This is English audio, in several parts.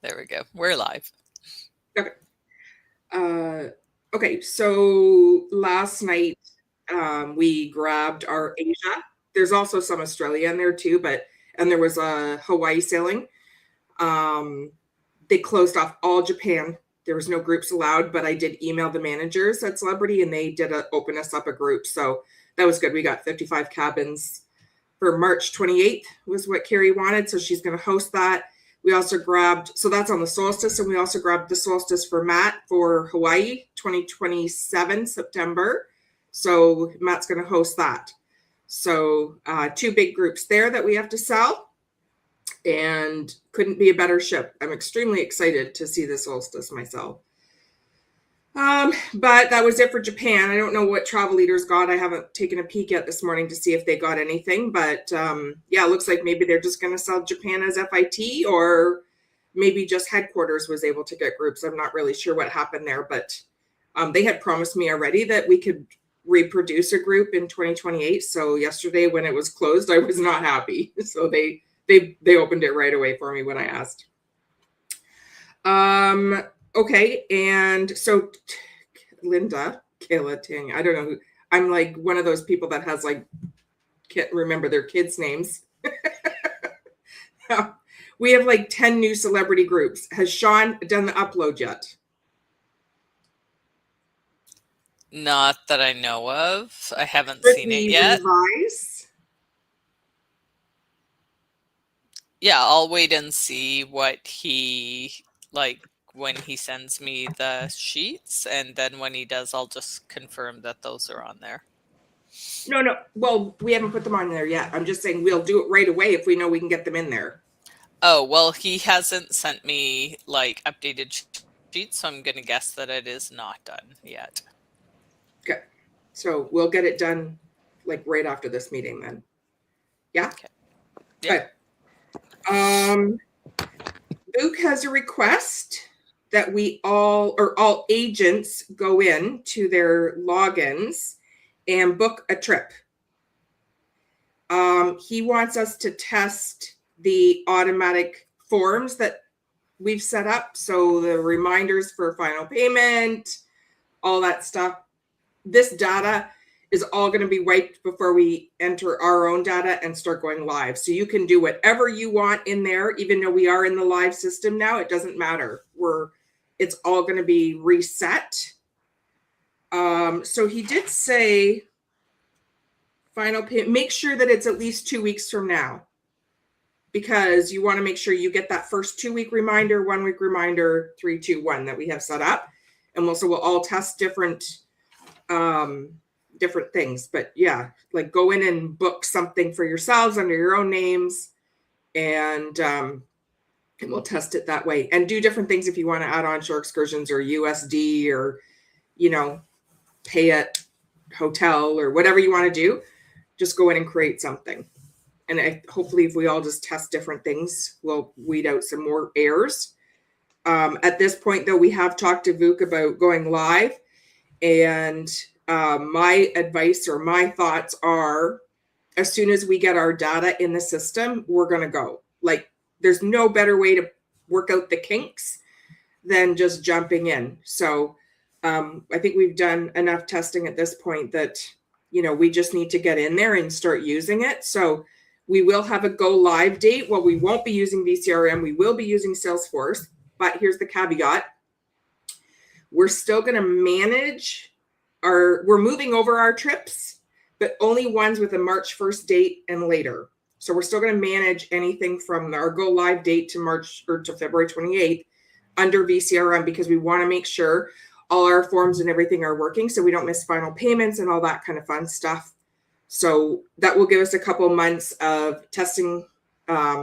There we go. We're live. Okay. Okay. So last night, we grabbed our Asia. There's also some Australia in there too, and there was a Hawaii sailing. Um, they closed off all Japan. There was no groups allowed, but I did email the managers at Celebrity, and they did open us up a group. So that was good. We got 55 cabins for March 28th was what Carrie wanted. So she's going to host that. We also grabbed, so that's on the solstice, and we also grabbed the solstice for Matt for Hawaii 2027 September. So Matt's going to host that. So two big groups there that we have to sell, and couldn't be a better ship. I'm extremely excited to see the solstice myself. But that was it for Japan. I don't know what travel leaders got. I haven't taken a peek yet this morning to see if they got anything. But yeah, it looks like maybe they're just going to sell Japan as FIT, or maybe just headquarters was able to get groups. I'm not really sure what happened there, but they had promised me already that we could reproduce a group in 2028. So yesterday when it was closed, I was not happy. So they opened it right away for me when I asked. Okay, and so Linda, Kayla Ting, I don't know who. I'm like one of those people that has like can't remember their kids' names. We have like 10 new celebrity groups. Has Sean done the upload yet? Not that I know of. I haven't Should seen it we yet. revise? Yeah, I'll wait and see what he like when he sends me the sheets, and then when he does, I'll just confirm that those are on there. No. Well, we haven't put them on there yet. I'm just saying we'll do it right away if we know we can get them in there. Oh, well, he hasn't sent me like updated sheets, so I'm going to guess that it is not done yet. Okay. So we'll get it done like right after this meeting then. Yeah? Okay. Yeah. Luke has a request that we all agents go in to their logins and book a trip. He wants us to test the automatic forms that we've set up. So the reminders for final payment, all that stuff. This data is all going to be wiped before we enter our own data and start going live. So you can do whatever you want in there, even though we are in the live system now. It doesn't matter. It's all going to be reset. So he did say final payment. Make sure that it's at least 2 weeks from now, because you want to make sure you get that first 2 week reminder, 1 week reminder, 3, 2, 1 that we have set up, and we'll all test different things. But yeah, like go in and book something for yourselves under your own names, and we'll test it that way, and do different things if you want to add on shore excursions or USD, or pay at hotel or whatever you want to do. Just go in and create something, and hopefully if we all just test different things, we'll weed out some more errors. At this point though, we have talked to Vuk about going live, and my advice or my thoughts are, as soon as we get our data in the system, we're going to go. Like, there's no better way to work out the kinks than just jumping in. So I think we've done enough testing at this point that, we just need to get in there and start using it. So we will have a go live date. Well, we won't be using VCRM. We will be using Salesforce. But here's the caveat. We're still going to manage we're moving over our trips, but only ones with a March 1st date and later. So we're still going to manage anything from our go live date to March or to February 28th under VCRM, because we want to make sure all our forms and everything are working, so we don't miss final payments and all that kind of fun stuff. So that will give us a couple months of testing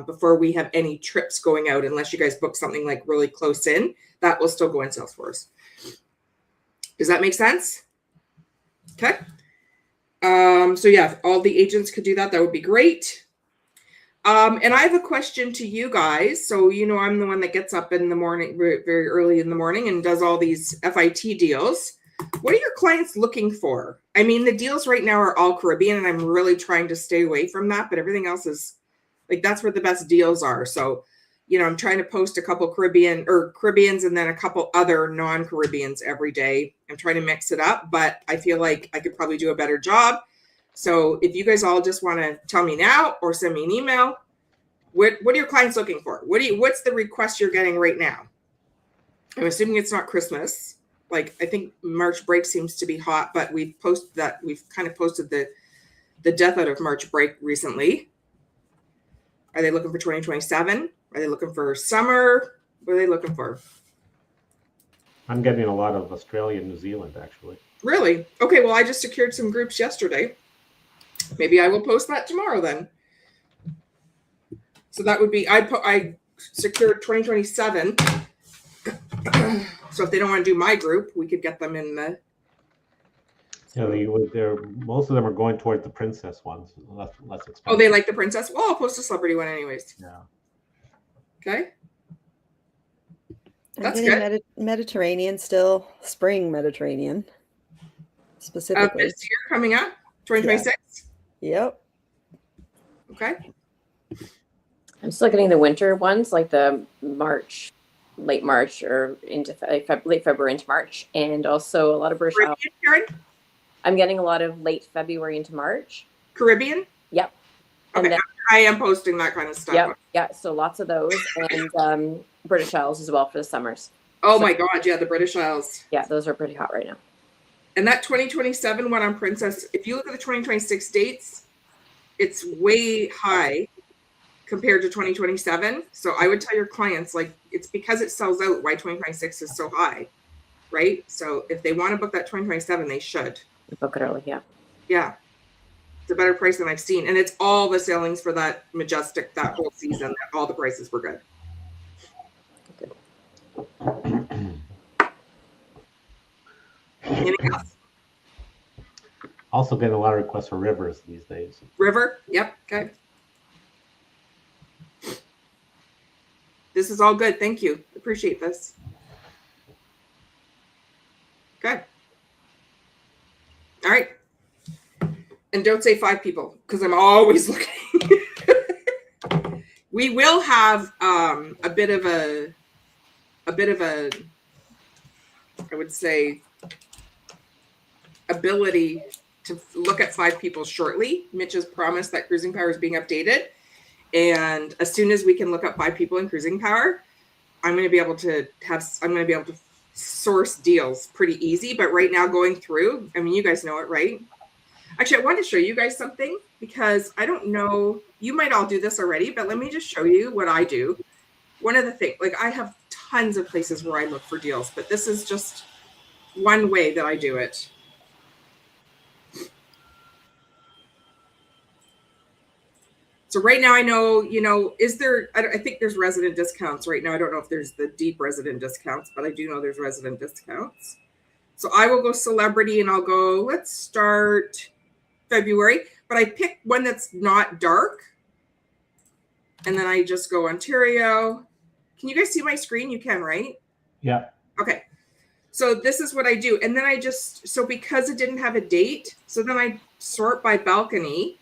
before we have any trips going out, unless you guys book something like really close in. That will still go in Salesforce. Does that make sense? Okay. So yeah, if all the agents could do that, that would be great. And I have a question to you guys. So, I'm the one that gets up in the morning, very, very early in the morning, and does all these FIT deals. What are your clients looking for? I mean, the deals right now are all Caribbean, and I'm really trying to stay away from that, but everything else is like, that's where the best deals are. So I'm trying to post a couple Caribbeans and then a couple other non-Caribbeans every day. I'm trying to mix it up, but I feel like I could probably do a better job. So if you guys all just want to tell me now or send me an email, what are your clients looking for? What's the request you're getting right now? I'm assuming it's not Christmas. Like, I think March break seems to be hot, but we've kind of posted the death out of March break recently. Are they looking for 2027? Are they looking for summer? What are they looking for? I'm getting a lot of Australia and New Zealand, actually. Really? Okay, well, I just secured some groups yesterday. Maybe I will post that tomorrow then. So that would be, I secured 2027. So if they don't want to do my group, we could get them in the... Yeah, most of them are going towards the princess ones, less expensive. Oh, they like the princess? Well, I'll post a celebrity one anyways. Yeah. Okay. That's good. Mediterranean still, spring Mediterranean, specifically. This year coming up, 2026? Yeah. Yep. Okay. I'm still getting the winter ones, like the late March or into late February into March, and also a lot of British. Caribbean? I'm getting a lot of late February into March. Caribbean? Yep. Okay, then, I am posting that kind of stuff. Yep. Yeah, so lots of those, and British Isles as well for the summers. Oh my God, yeah, the British Isles. Yeah, those are pretty hot right now. And that 2027 one on Princess, if you look at the 2026 dates, it's way high compared to 2027. So I would tell your clients, like, it's because it sells out why 2026 is so high, right? So if they want to book that 2027, they should. Book it early, yeah. Yeah. It's a better price than I've seen. And it's all the sailings for that Majestic, that whole season. All the prices were good. Anything else? Also getting a lot of requests for rivers these days. River? Yep. Okay. This is all good. Thank you. Appreciate this. Okay. All right. And don't say 5 people because I'm always looking. We will have a bit of a, I would say, ability to look at 5 people shortly. Mitch has promised that Cruising Power is being updated. And as soon as we can look up 5 people in Cruising Power, I'm going to be able to source deals pretty easy. But right now going through, I mean, you guys know it, right? Actually, I wanted to show you guys something because I don't know, you might all do this already, but let me just show you what I do. One of the things, like I have tons of places where I look for deals, but this is just one way that I do it. So right now I know, I think there's resident discounts right now. I don't know if there's the deep resident discounts, but I do know there's resident discounts. So I will go celebrity and I'll go, let's start February, but I pick one that's not dark. And then I just go Ontario. Can you guys see my screen? You can, right? Yeah. Okay. So this is what I do. And then because it didn't have a date, so then I sort by balcony.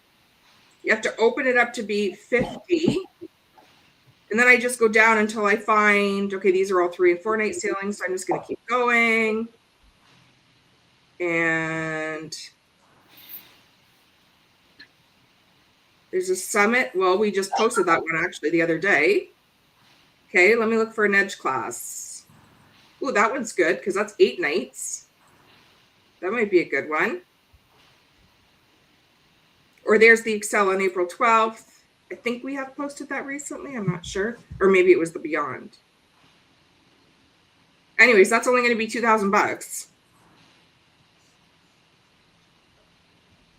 You have to open it up to be 50. And then I just go down until I find, okay, these are all 3 and 4 night sailings. So I'm just going to keep going. And there's a summit. Well, we just posted that one actually the other day. Okay, let me look for an edge class. Ooh, that one's good because that's 8 nights. That might be a good one. Or there's the Excel on April 12th. I think we have posted that recently. I'm not sure. Or maybe it was the Beyond. Anyways, that's only going to be $2,000.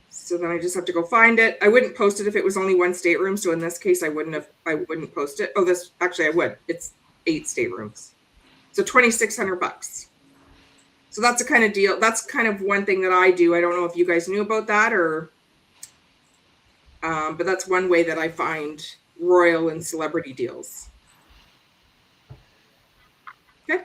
So then I just have to go find it. I wouldn't post it if it was only 1 stateroom. So in this case, I wouldn't post it. Oh, I would. It's 8 staterooms. So $2,600. So that's a kind of deal. That's kind of one thing that I do. I don't know if you guys knew about that or, but that's one way that I find royal and celebrity deals. Okay.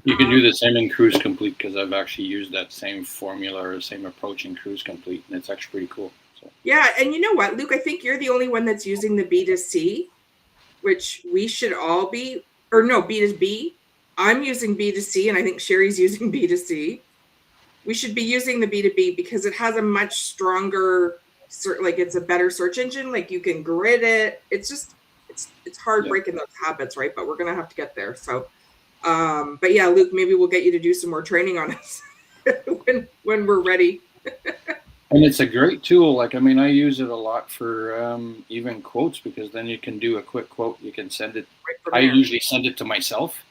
You can do the same in Cruise Complete because I've actually used that same formula or same approach in Cruise Complete, and it's actually pretty cool. So. Yeah, and you know what, Luke? I think you're the only one that's using the B2C. which we should all be, or no, B2B. I'm using B2C, and I think Sherry's using B2C. We should be using the B2B because it has a much stronger, like it's a better search engine. Like you can grid it. It's just, it's hard breaking those habits, right? But we're going to have to get there. So, but yeah, Luke, maybe we'll get you to do some more training on us when we're ready. And it's a great tool. Like, I mean, I use it a lot for even quotes, because then you can do a quick quote. You can send it. I usually send it to myself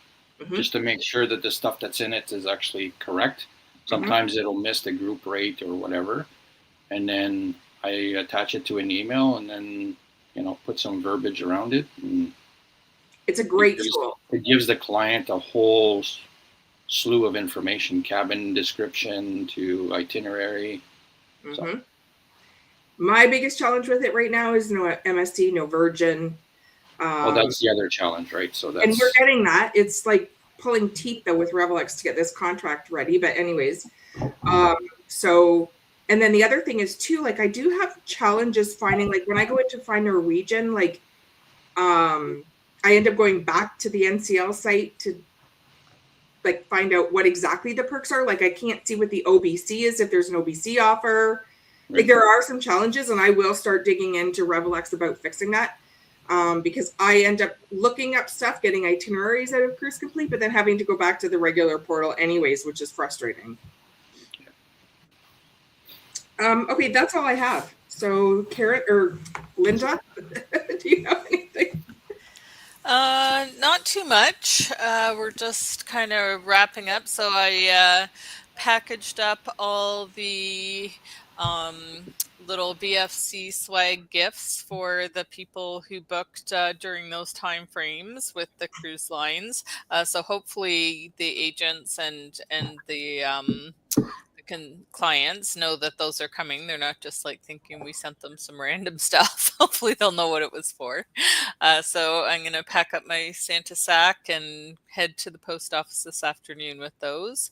just to make sure that the stuff that's in it is actually correct. Sometimes it'll miss the group rate or whatever. And then I attach it to an email and then, you know, put some verbiage around it. And it's a great tool. It gives the client a whole slew of information, cabin description to itinerary. So. My biggest challenge with it right now is no MSD, no Virgin. Well, that's the other challenge, right? So that's, and we're getting that. It's like pulling teeth though with Revelix to get this contract ready. But anyways, so, and then the other thing is too, like I do have challenges finding, like when I go in to find Norwegian, like I end up going back to the NCL site to like find out what exactly the perks are. Like I can't see what the OBC is if there's an OBC offer. Right. Like there are some challenges, and I will start digging into Revelix about fixing that. Because I end up looking up stuff, getting itineraries out of Cruise Complete, but then having to go back to the regular portal anyways, which is frustrating. Okay, that's all I have. So Karen or Linda, do you have anything? Not too much. We're just kind of wrapping up. So I packaged up all the little VFC swag gifts for the people who booked during those time frames with the cruise lines. So hopefully the agents and the clients know that those are coming. They're not just like thinking we sent them some random stuff. Hopefully they'll know what it was for. So I'm going to pack up my Santa sack and head to the post office this afternoon with those.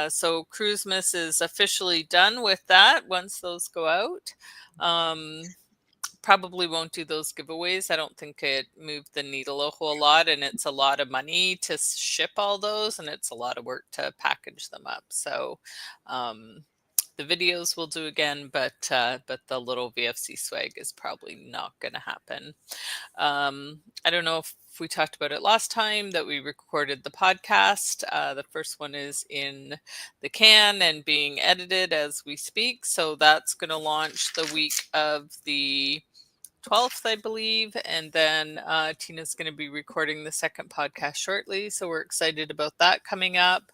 So Cruisemas is officially done with that once those go out. Probably won't do those giveaways. I don't think it moved the needle a whole lot, and it's a lot of money to ship all those, and it's a lot of work to package them up. So the videos we'll do again, but the little VFC swag is probably not going to happen. I don't know if we talked about it last time that we recorded the podcast. The first one is in the can and being edited as we speak. So that's going to launch the week of the 12th, I believe. And then Tina's going to be recording the second podcast shortly. So we're excited about that coming up.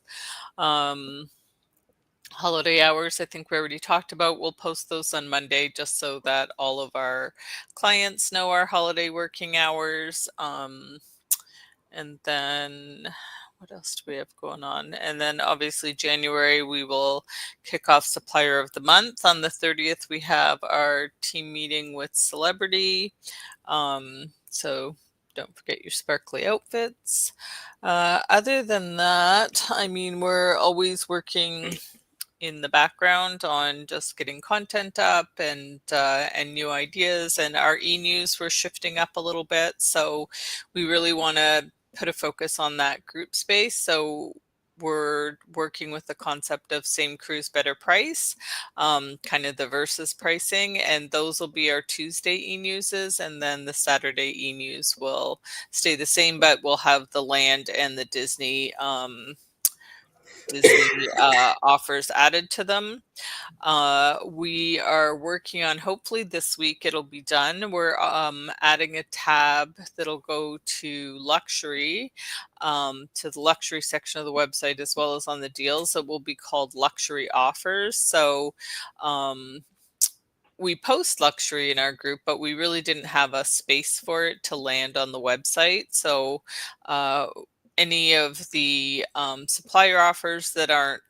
Holiday hours, I think we already talked about. We'll post those on Monday just so that all of our clients know our holiday working hours. And then what else do we have going on? And then obviously January, we will kick off Supplier of the Month. On the 30th, we have our team meeting with Celebrity. So don't forget your sparkly outfits. Other than that, I mean, we're always working in the background on just getting content up and new ideas, and our e-news we're shifting up a little bit. So we really want to put a focus on that group space. So we're working with the concept of same cruise, better price, kind of the versus pricing. And those will be our Tuesday e-newses. And then the Saturday e-news will stay the same, but we'll have the land and the Disney offers added to them. We are working on, hopefully this week it'll be done. We're adding a tab that'll go to luxury, to the luxury section of the website, as well as on the deals. It will be called luxury offers. So we post luxury in our group, but we really didn't have a space for it to land on the website. So any of the supplier offers that aren't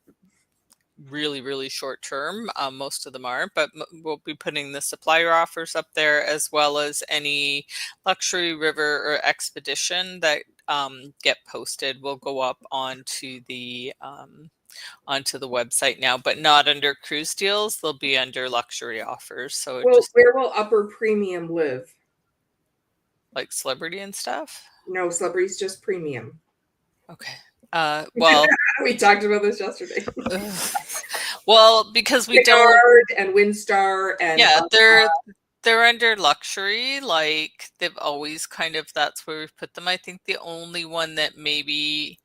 really short term, most of them are, but we'll be putting the supplier offers up there, as well as any luxury, river, or expedition that get posted will go up onto the website now, but not under cruise deals. They'll be under luxury offers. So where will upper premium live? like celebrity and stuff? No, celebrity's just premium. Okay. Well, we talked about this yesterday. well, because we don't. Pinard and Windstar and Yeah, they're under luxury. Like they've always kind of, that's where we've put them. I think the only one that maybe,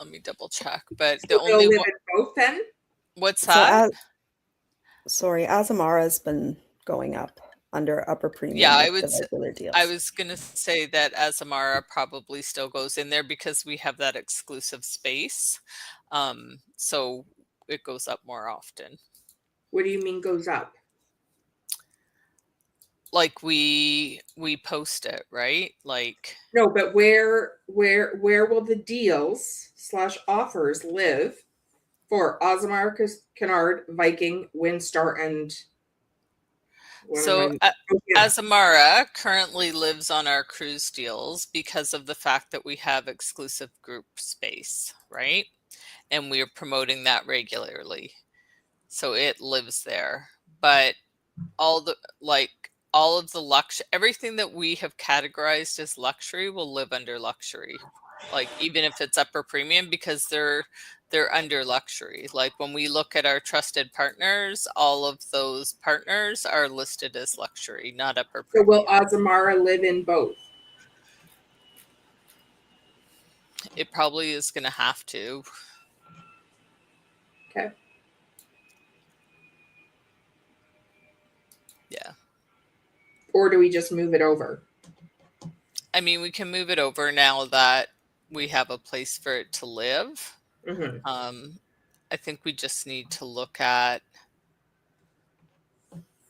let me double check, but the they'll only live one. in both then. What's So that? Azamara's been going up under upper premium Yeah, with the regular deals. I was gonna say that Azamara probably still goes in there because we have that exclusive space. So it goes up more often. What do you mean goes up? Like we post it, right? Like, No, but where will the deals / offers live for Ozamar, Kennard, Viking, Windstar, and so Azamara currently lives on our cruise deals because of the fact that we have exclusive group space, right? And we are promoting that regularly. So it lives there. But all of the everything that we have categorized as luxury will live under luxury. Like even if it's upper premium, because they're under luxury. Like when we look at our trusted partners, all of those partners are listed as luxury, not upper premium. So will Ozamara live in both? It probably is going to have to. Okay. Yeah. Or do we just move it over? I mean, we can move it over now that we have a place for it to live. Mm-hmm. I think we just need to look at,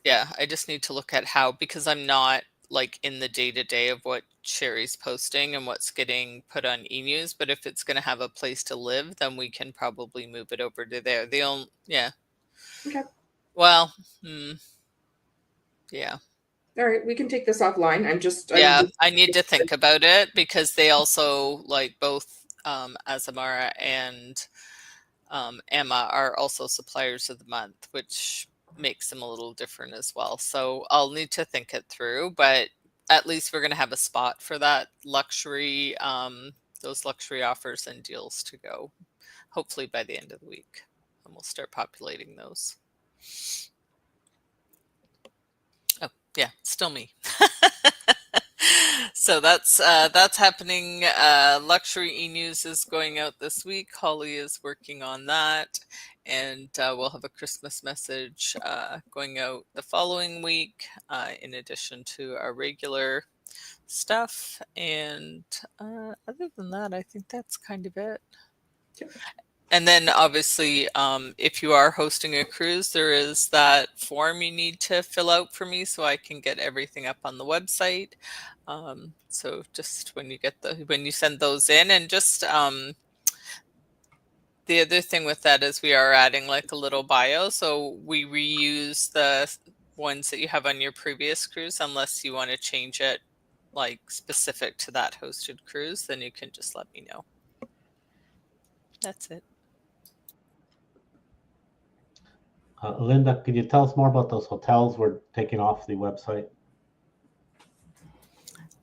I just need to look at how, because I'm not like in the day-to-day of what Sherry's posting and what's getting put on e-news, but if it's going to have a place to live, then we can probably move it over to there. Okay. Well, yeah. All right, we can take this offline. I need to think about it because they also, like both Azamara and Emma are also suppliers of the month, which makes them a little different as well. So I'll need to think it through, but at least we're going to have a spot for that luxury, those luxury offers and deals to go, hopefully by the end of the week, and we'll start populating those. Oh yeah, still me. So that's happening. Luxury e-news is going out this week. Holly is working on that, and we'll have a Christmas message going out the following week, in addition to our regular stuff. And other than that, I think that's kind of it. Yep. And then obviously, if you are hosting a cruise, there is that form you need to fill out for me so I can get everything up on the website. So just when you send those in, and just the other thing with that is we are adding like a little bio. So we reuse the ones that you have on your previous cruise, unless you want to change it like specific to that hosted cruise, then you can just let me know. That's it. Linda, could you tell us more about those hotels we're taking off the website?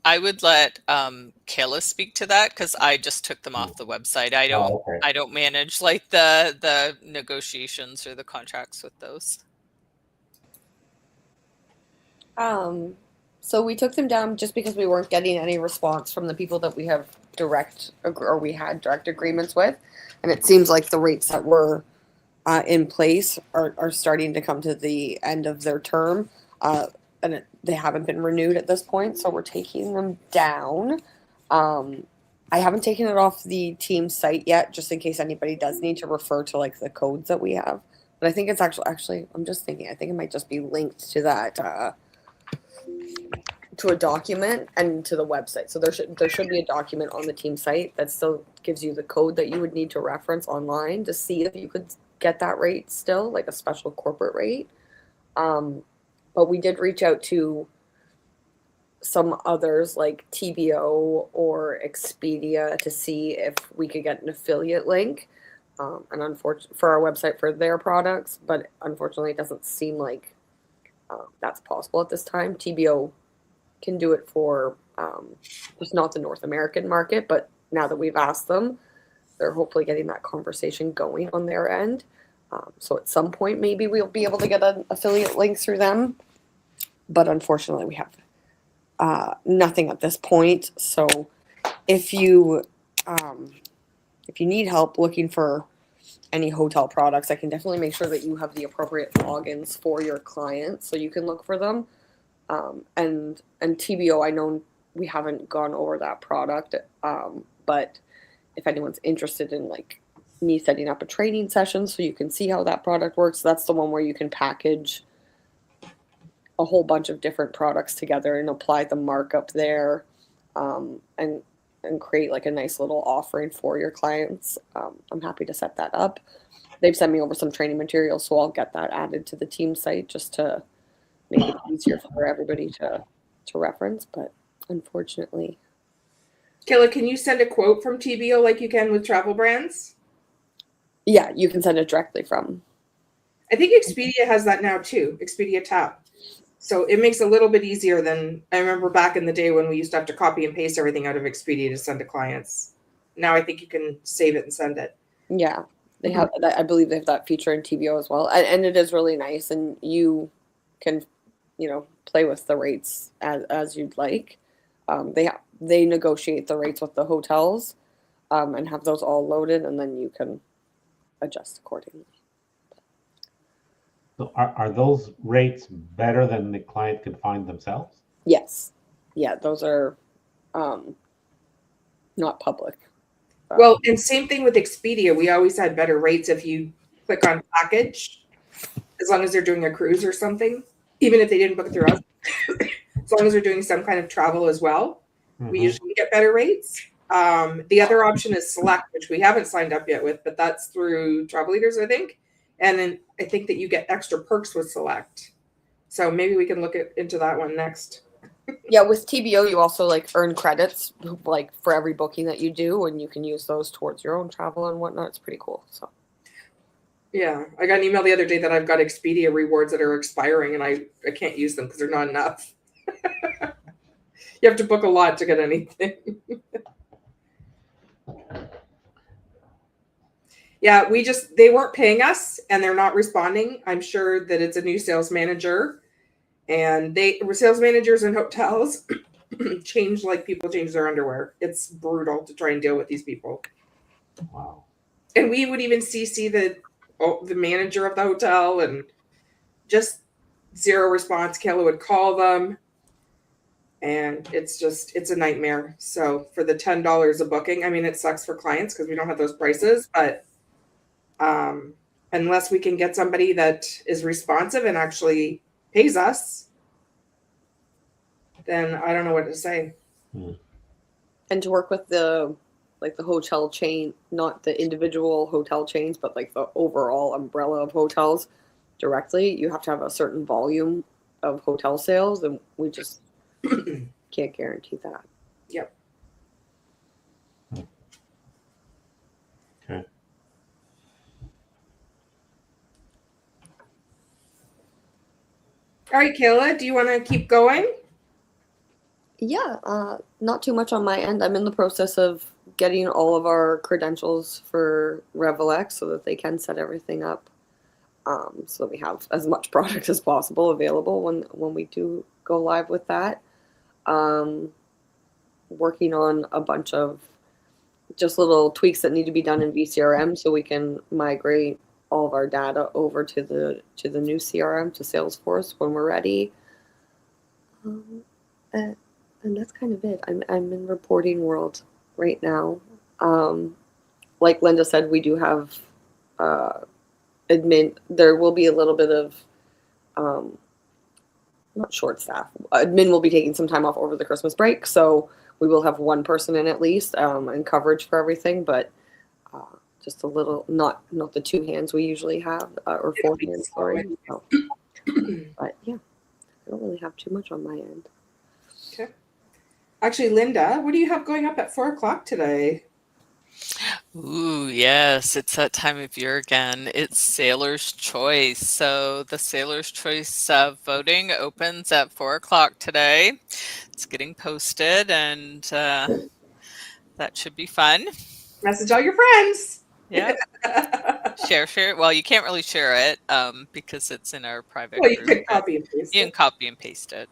I would let Kayla speak to that because I just took them off the website. I don't manage like the negotiations or the contracts with those. So we took them down just because we weren't getting any response from the people that we have we had direct agreements with, and it seems like the rates that were in place are starting to come to the end of their term, and they haven't been renewed at this point, so we're taking them down. I haven't taken it off the team site yet, just in case anybody does need to refer to like the codes that we have. But I think it's actually I'm just thinking, I think it might just be linked to that to a document and to the website. So there should be a document on the team site that still gives you the code that you would need to reference online to see if you could get that rate still, like a special corporate rate. But we did reach out to some others like TBO or Expedia to see if we could get an affiliate link, and unfortunately for our website for their products, but unfortunately it doesn't seem like that's possible at this time. TBO can do it for just not the North American market, but now that we've asked them, they're hopefully getting that conversation going on their end. So at some point, maybe we'll be able to get an affiliate link through them. But unfortunately, we have nothing at this point. So if you need help looking for any hotel products, I can definitely make sure that you have the appropriate logins for your clients so you can look for them. And TBO, I know we haven't gone over that product, but if anyone's interested in like me setting up a training session so you can see how that product works, that's the one where you can package a whole bunch of different products together and apply the markup there, and create like a nice little offering for your clients. I'm happy to set that up. They've sent me over some training materials, so I'll get that added to the team site just to make it easier for everybody to reference. But unfortunately, Kayla, can you send a quote from TBO like you can with travel brands? yeah, you can send it directly from. I think Expedia has that now too, Expedia Tap. So it makes it a little bit easier than I remember back in the day when we used to have to copy and paste everything out of Expedia to send to clients. Now I think you can save it and send it. Yeah, they have that. I believe they have that feature in TBO as well, and it is really nice. And you can, play with the rates as you'd like. They negotiate the rates with the hotels, and have those all loaded, and then you can adjust accordingly. So are those rates better than the client could find themselves? Yes, yeah, those are not public. Well, and same thing with Expedia. We always had better rates if you click on package, as long as they're doing a cruise or something, even if they didn't book through us. As long as they're doing some kind of travel as well, we usually get better rates. The other option is Select, which we haven't signed up yet with, but that's through Travel Leaders, I think. And then I think that you get extra perks with Select. So maybe we can look into that one next. Yeah, with TBO, you also earn credits for every booking that you do, and you can use those towards your own travel and whatnot. It's pretty cool. So. Yeah, I got an email the other day that I've got Expedia rewards that are expiring, and I can't use them because they're not enough. You have to book a lot to get anything. Yeah, they weren't paying us and they're not responding. I'm sure that it's a new sales manager, and sales managers in hotels change like people change their underwear. It's brutal to try and deal with these people. Wow. And we would even CC the manager of the hotel, and just zero response. Kayla would call them, and it's a nightmare. So for the $10 a booking, I mean, it sucks for clients because we don't have those prices, but unless we can get somebody that is responsive and actually pays us, then I don't know what to say. And to work with the hotel chain, not the individual hotel chains, but the overall umbrella of hotels directly, you have to have a certain volume of hotel sales, and we just can't guarantee that. Yep. Okay. All right, Kayla, do you want to keep going? Yeah, not too much on my end. I'm in the process of getting all of our credentials for Revolex so that they can set everything up, so that we have as much product as possible available when we do go live with that. Working on a bunch of just little tweaks that need to be done in VCRM so we can migrate all of our data over to the new CRM, to Salesforce, when we're ready. And that's kind of it. I'm in reporting world right now. Like Linda said, we do have admin. There will be a little bit of not short staff. Admin will be taking some time off over the Christmas break, so we will have one person in at least, and coverage for everything, but just a little, not the two hands we usually have, or four hands, sorry. So, but yeah, I don't really have too much on my end. Okay. Actually, Linda, what do you have going up at 4:00 today? Ooh, yes, it's that time of year again. It's Sailor's Choice. So the Sailor's Choice voting opens at 4 o'clock today. It's getting posted, and that should be fun. Message all your friends. Yeah. Share. Well, you can't really share it because it's in our private Well, you group. can copy and paste You can copy and paste it.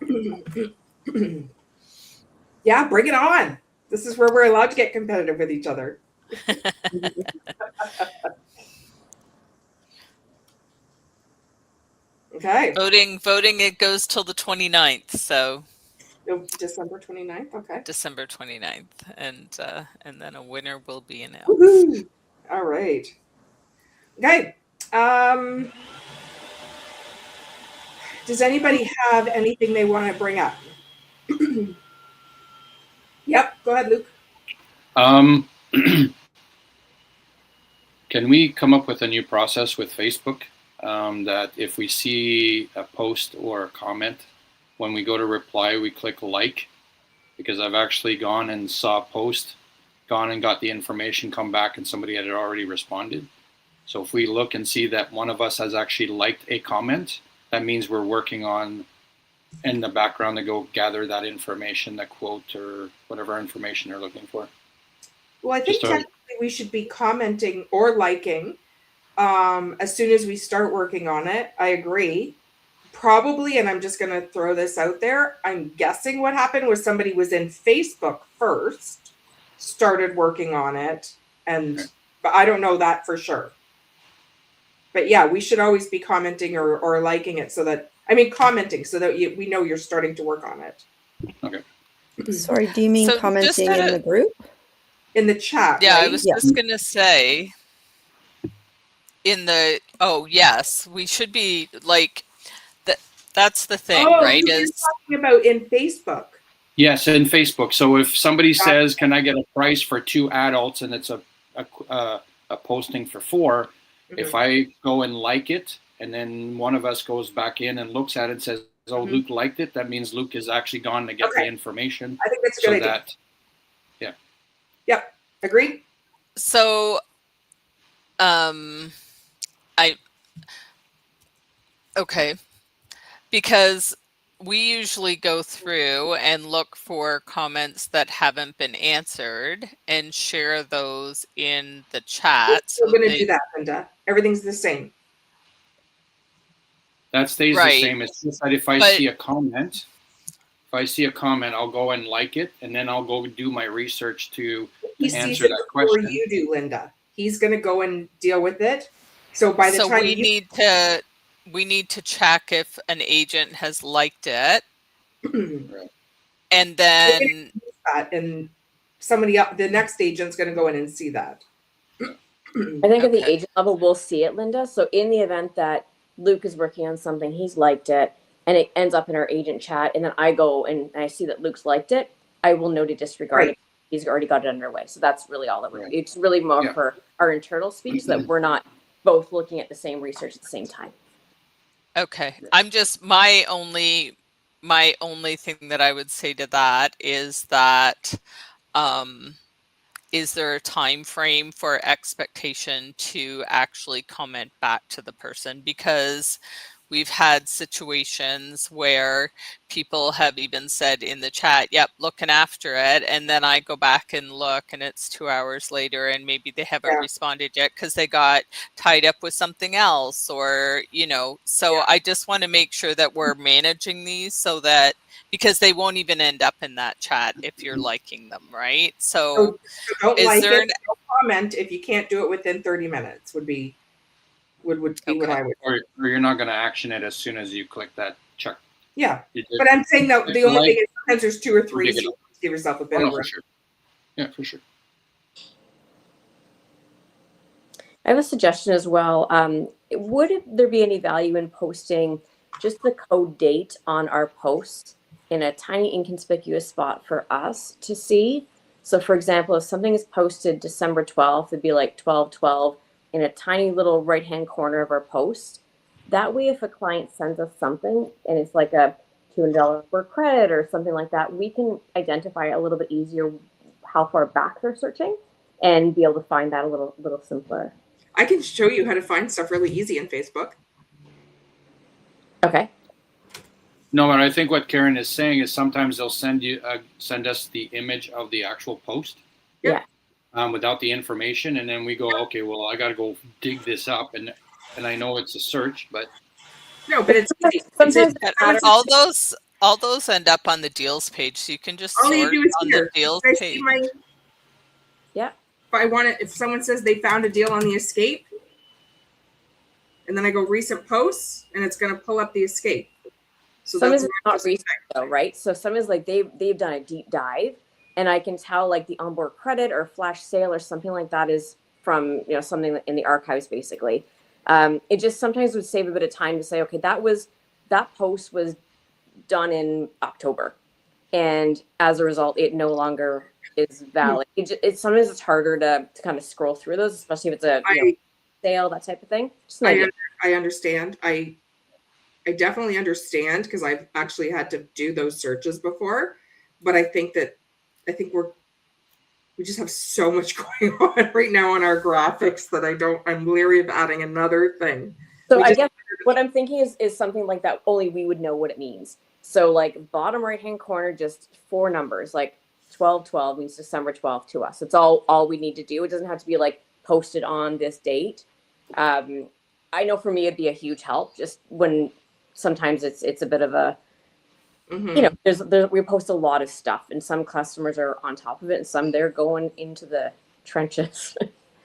Yeah, bring it on. This is where we're allowed to get competitive with each other. Okay. Voting, it goes till the 29th. So December 29th. Okay. December 29th. And then a winner will be announced. Woohoo. All right. Okay. Does anybody have anything they want to bring up? Yep. Go ahead, Luke. Can we come up with a new process with Facebook that if we see a post or a comment, when we go to reply, we click like? Because I've actually gone and saw a post, gone and got the information, come back, and somebody had already responded. So if we look and see that one of us has actually liked a comment, that means we're working on in the background to go gather that information, the quote or whatever information they're looking for. Well, I think technically we should be commenting or liking as soon as we start working on it. I agree. Probably, and I'm just going to throw this out there, I'm guessing what happened was somebody was in Facebook first, started working on it, but I don't know that for sure. But yeah, we should always be commenting or liking it commenting so that we know you're starting to work on it. Okay. Sorry, do you mean commenting in the group? In the chat, yeah, right? I was just going to say yes, we should be like, that's the thing, right? You're talking about in Facebook. Yes, in Facebook. So if somebody says, can I get a price for 2 adults, and it's a posting for 4, if I go and like it, and then one of us goes back in and looks at it and says, oh, Luke liked it, that means Luke has actually gone to get the information. I think that's a good idea. Yep. Agreed. So, because we usually go through and look for comments that haven't been answered and share those in the chat. We're going to do that, Linda. Everything's the same. That stays the same. It's just that if I see a comment, I'll go and like it, and then I'll go do my research to answer that question. Before you do, Linda. He's going to go and deal with it. So by the time we need to check if an agent has liked it, and then somebody else, the next agent's going to go in and see that. I think at the agent level, we'll see it, Linda. So in the event that Luke is working on something, he's liked it, and it ends up in our agent chat, and then I go and I see that Luke's liked it, I will know to disregard it. He's already got it underway. So that's really all that we're It's really more for our internal speech so that we're not both looking at the same research at the same time. Okay. I'm just, my only thing that I would say to that is that, is there a time frame for expectation to actually comment back to the person? Because we've had situations where people have even said in the chat, yep, looking after it. And then I go back and look and it's 2 hours later and maybe they haven't responded yet because they got tied up with something else or, so I just want to make sure that we're managing these so that, because they won't even end up in that chat if you're liking them, right? So don't like it, no comment if you can't do it within 30 minutes would be what I would. Or you're not going to action it as soon as you click that check. Yeah, but I'm saying that the only thing is sometimes there's 2 or 3, so you give yourself a bit of room. Sure. Yeah, for sure. I have a suggestion as well. Would there be any value in posting just the code date on our post in a tiny inconspicuous spot for us to see? So for example, if something is posted December 12th, it'd be like 12/12 in a tiny little right-hand corner of our post. That way, if a client sends us something and it's like a $200 for credit or something like that, we can identify a little bit easier how far back they're searching. and be able to find that a little simpler. I can show you how to find stuff really easy in Facebook. Okay. No, but I think what Karen is saying is sometimes they'll send us the image of the actual post. Yeah. Without the information, and then we go, okay, well, I got to go dig this up, and I know it's a search, but no, but it's easy. Sometimes all those end up on the deals page, so you can just all you sort do is on here. the deals I page. see my, yeah. if someone says they found a deal on the Escape, and then I go recent posts, and it's going to pull up the Escape. So some that's is not recent though, right? So some is like they've done a deep dive, and I can tell like the onboard credit or flash sale or something like that is from something in the archives basically. It just sometimes would save a bit of time to say, okay, that post was done in October, and as a result, it no longer is valid. Sometimes it's harder to kind of scroll through those, especially if it's a sale, that type of thing. Just I understand. I definitely understand because I've actually had to do those searches before, but I think we just have so much going on right now on our graphics that I'm leery of adding another thing. So I guess what I'm thinking is something like that. Only we would know what it means. So like bottom right-hand corner, just 4 numbers, like 12/12 means December 12th to us. It's all we need to do. It doesn't have to be like posted on this date. I know for me, it'd be a huge help just when sometimes it's a bit of a, we post a lot of stuff and some customers are on top of it and some they're going into the trenches.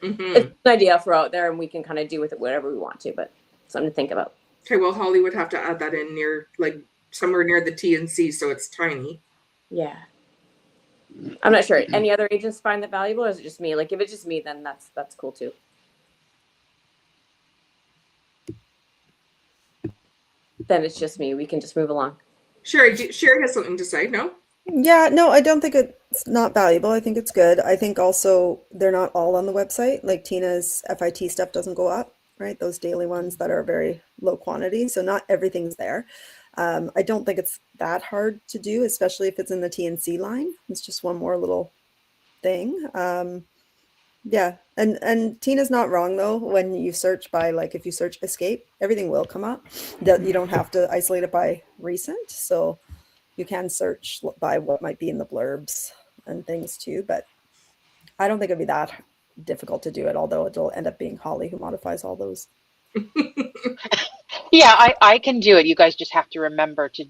It's an idea for out there and we can kind of do with it whatever we want to, but something to think about. Okay, well, Holly would have to add that in near, like somewhere near the T&C so it's tiny. Yeah. I'm not sure. Any other agents find that valuable or is it just me? Like if it's just me, then that's cool too. Then it's just me. We can just move along. Sherry has something to say, no? Yeah, no, I don't think it's not valuable. I think it's good. I think also they're not all on the website. Like Tina's FIT stuff doesn't go up, right? Those daily ones that are very low quantity. So not everything's there. I don't think it's that hard to do, especially if it's in the TNC line. It's just one more little thing. Yeah, and Tina's not wrong though. When you search by, like, if you search Escape, everything will come up. That you don't have to isolate it by recent, so you can search by what might be in the blurbs and things too. But I don't think it'd be that difficult to do it. Although it'll end up being Holly who modifies all those. Yeah, I can do it. You guys just have to remember to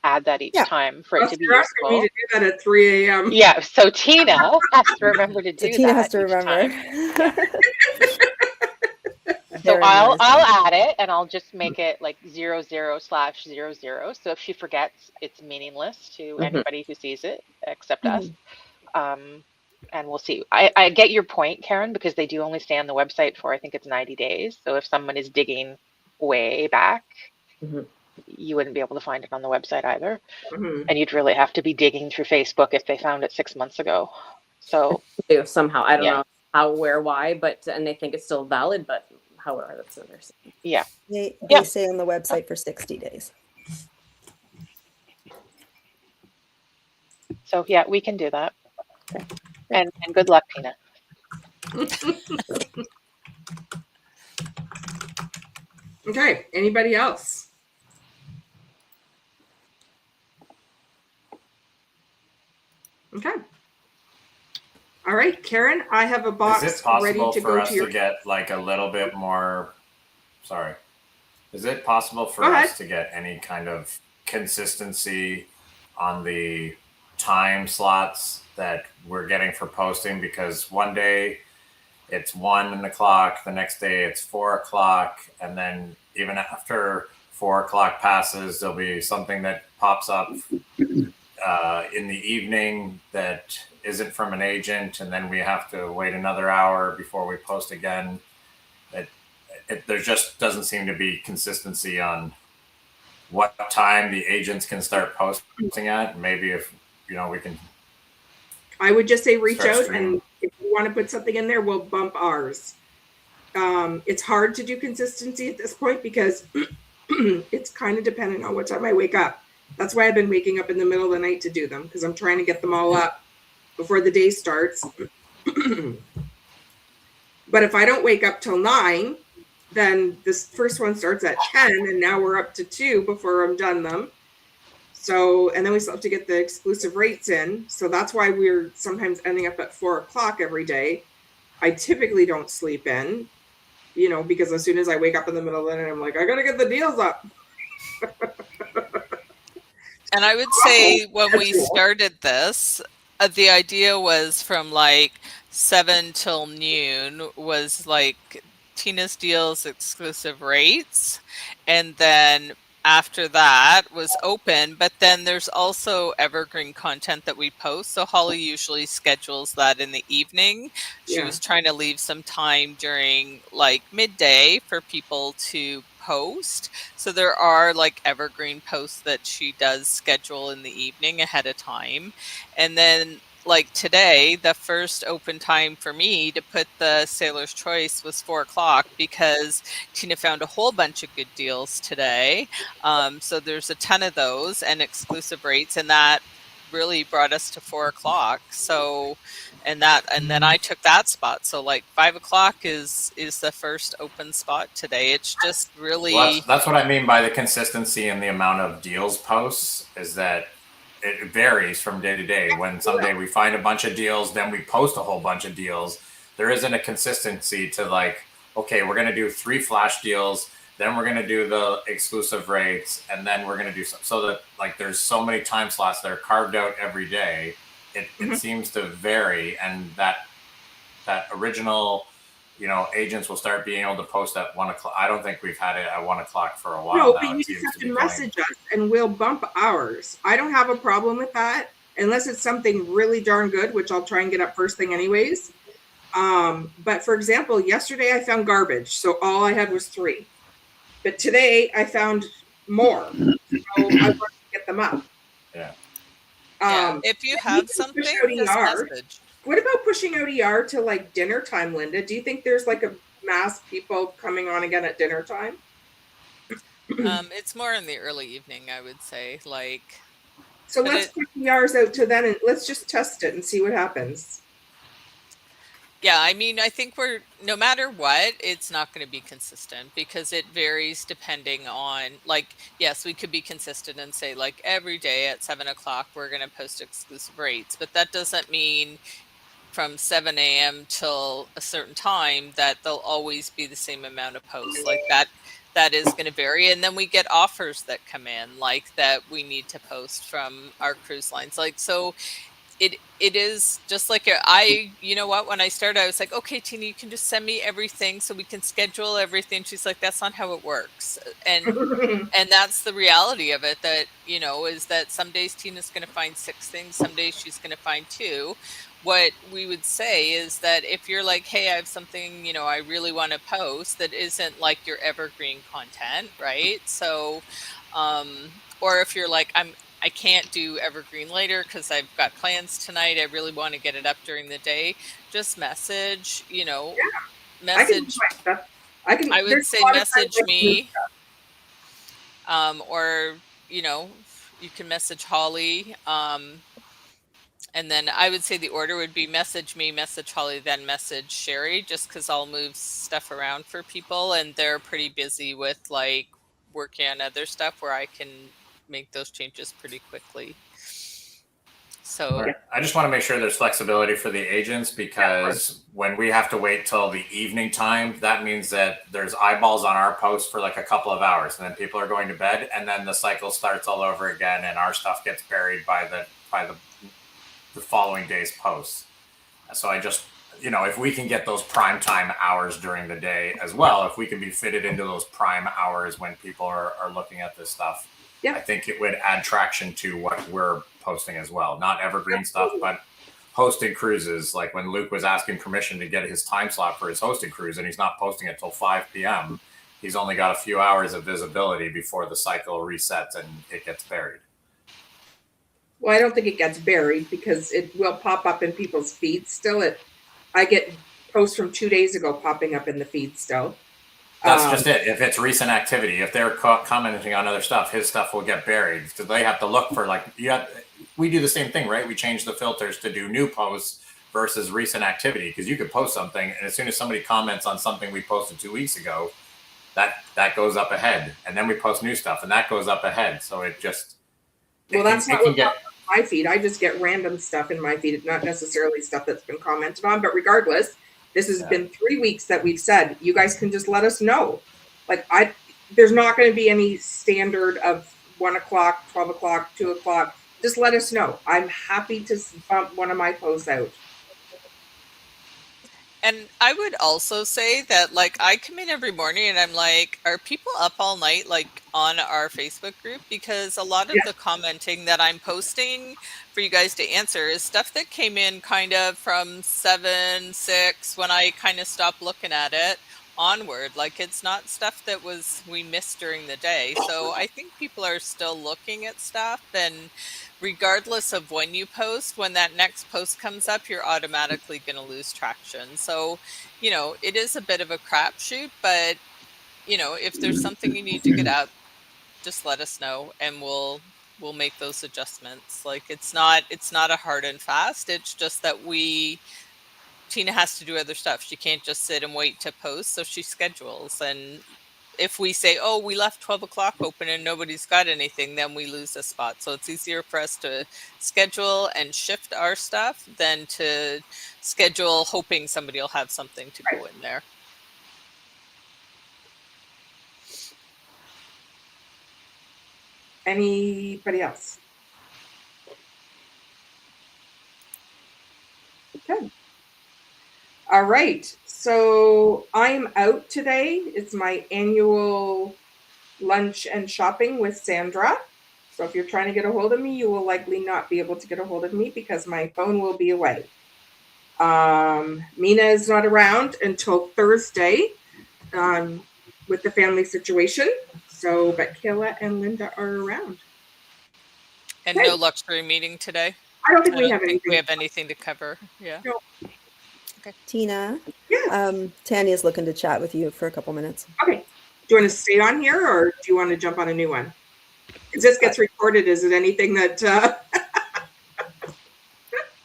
add that each time for it to be useful. You're asking me to do that at 3 a.m. Yeah, so Tina has to remember to do that. Tina has to remember. So I'll add it and I'll just make it like 00/00. So if she forgets, it's meaningless to anybody who sees it except us. And we'll see. I get your point, Karen, because they do only stay on the website for, I think it's 90 days. So if someone is digging way back, you wouldn't be able to find it on the website either. And you'd really have to be digging through Facebook if they found it 6 months ago. So somehow, I don't know how, where, why, but, and they think it's still valid, but however, that's what they're saying. Yeah. They stay on the website for 60 days. So yeah, we can do that. Okay. And good luck, Tina. Okay, anybody else? Okay. All right, Karen, I have a box ready to go to your... to get like a little bit more, sorry. Is it possible for us to get any kind of consistency on the time slots that we're getting for posting? Because one day it's 1 o'clock, the next day it's 4 o'clock, and then even after 4 o'clock passes, there'll be something that pops up in the evening that isn't from an agent, and then we have to wait another hour before we post again. There just doesn't seem to be consistency on what time the agents can start posting at. Maybe if we can. I would just say reach out, and if you want to put something in there, we'll bump ours. It's hard to do consistency at this point because it's kind of dependent on what time I wake up. That's why I've been waking up in the middle of the night to do them, because I'm trying to get them all up before the day starts. But if I don't wake up till 9, then this first one starts at 10, and now we're up to 2 before I'm done them. So, and then we still have to get the exclusive rates in. So that's why we're sometimes ending up at 4 o'clock every day. I typically don't sleep in, you know, because as soon as I wake up in the middle of the night, I'm like, I gotta get the deals up. And I would say when we started this, the idea was from like 7 till noon was like Tina's deals, exclusive rates. And then after that was open, but then there's also evergreen content that we post. So Holly usually schedules that in the evening. She was trying to leave some time during like midday for people to post. So there are like evergreen posts that she does schedule in the evening ahead of time. And then like today, the first open time for me to put the Sailor's Choice was 4 o'clock because Tina found a whole bunch of good deals today. So there's a ton of those and exclusive rates, and that really brought us to 4 o'clock. So, and then I took that spot. So like 5 o'clock is the first open spot today. It's just really. Well, that's what I mean by the consistency and the amount of deals posts, is that it varies from day to day. When someday we find a bunch of deals, then we post a whole bunch of deals. There isn't a consistency to like, okay, we're going to do 3 flash deals, then we're going to do the exclusive rates, and then we're going to do so that like there's so many time slots that are carved out every day. It seems to vary, and that original, you know, agents will start being able to post at 1 o'clock. I don't think we've had it at 1 o'clock for a while. No, now. but you just have to message us and we'll bump ours. I don't have a problem with that unless it's something really darn good, which I'll try and get up first thing anyways. But for example, yesterday I found garbage, so all I had was 3. But today I found more, so I want to get them up. Yeah. If you have something, just message. What about pushing out ER to like dinner time, Linda? Do you think there's like a mass people coming on again at dinner time? It's more in the early evening, I would say. Like, so let's push ERs out to then, and let's just test it and see what happens. Yeah, I mean, I think no matter what, it's not going to be consistent because it varies depending on, like, yes, we could be consistent and say like every day at 7 o'clock, we're going to post exclusive rates, but that doesn't mean from 7 a.m. till a certain time that there'll always be the same amount of posts. Like that is going to vary. And then we get offers that come in like that we need to post from our cruise lines. Like, so it is just like you know what, when I started, I was like, okay, Tina, you can just send me everything so we can schedule everything. She's like, that's not how it works. And that's the reality of it, that, you know, is that some days Tina's going to find 6 things. Some days she's going to find 2. What we would say is that if you're like, hey, I have something, you know, I really want to post that isn't like your evergreen content, right? So, or if you're like, I can't do evergreen later because I've got plans tonight, I really want to get it up during the day, just message, you know, message. I would say message me, or, you know, you can message Holly. And then I would say the order would be message me, message Holly, then message Sherry, just because I'll move stuff around for people and they're pretty busy with like working on other stuff where I can make those changes pretty quickly. So I just want to make sure there's flexibility for the agents, because when we have to wait till the evening time, that means that there's eyeballs on our post for like a couple of hours, and then people are going to bed, and then the cycle starts all over again, and our stuff gets buried by the following day's posts. So I just, you know, if we can get those prime time hours during the day as well, if we can be fitted into those prime hours when people are looking at this stuff, I think it would add traction to what we're posting as well. Not evergreen stuff, but hosted cruises. Like when Luke was asking permission to get his time slot for his hosted cruise, and he's not posting it till 5 p.m. He's only got a few hours of visibility before the cycle resets and it gets buried. Well, I don't think it gets buried because it will pop up in people's feeds still. I get posts from 2 days ago popping up in the feed still. That's just it. If it's recent activity, if they're commenting on other stuff, his stuff will get buried because they have to look for like, we do the same thing, right? We change the filters to do new posts versus recent activity, because you could post something and as soon as somebody comments on something we posted 2 weeks ago, that goes up ahead, and then we post new stuff and that goes up ahead. So it just that's not what pops on my feed. I just get random stuff in my feed, not necessarily stuff that's been commented on. But regardless, this has been 3 weeks that we've said you guys can just let us know. Like there's not going to be any standard of 1 o'clock, 12 o'clock, 2 o'clock. Just let us know. I'm happy to bump one of my posts out. And I would also say that, like, I come in every morning and I'm like, are people up all night, like, on our Facebook group? Because a lot of the commenting that I'm posting for you guys to answer is stuff that came in kind of from 7, 6, when I kind of stopped looking at it onward. Like, it's not stuff that we missed during the day. So I think people are still looking at stuff, and regardless of when you post, when that next post comes up, you're automatically going to lose traction. So, it is a bit of a crapshoot, but if there's something you need to get out, just let us know and we'll make those adjustments. Like, it's not a hard and fast. It's just that Tina has to do other stuff. She can't just sit and wait to post. So she schedules. And if we say, oh, we left 12 o'clock open and nobody's got anything, then we lose a spot. So it's easier for us to schedule and shift our stuff than to schedule hoping somebody will have something to go in there. Anybody else? Okay. All right. So I'm out today. It's my annual lunch and shopping with Sandra. So if you're trying to get a hold of me, you will likely not be able to get a hold of me because my phone will be away. Mina is not around until Thursday with the family situation. So, but Kayla and Linda are around. And no luxury meeting today? I don't think we have anything to cover. Yeah. No. Okay. Tina? Yes. Tanya's looking to chat with you for a couple minutes. Okay. Do you want to stay on here or do you want to jump on a new one? If this gets recorded, is it anything that...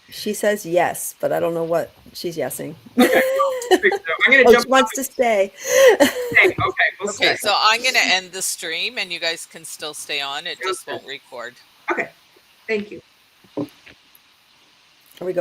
She says yes, but I don't know what she's yesing. Okay. I'm going to jump. She wants to stay. Okay. We'll okay. So I'm going to end the stream and you guys can still stay on. It just won't record. Okay. Thank you. Are we going?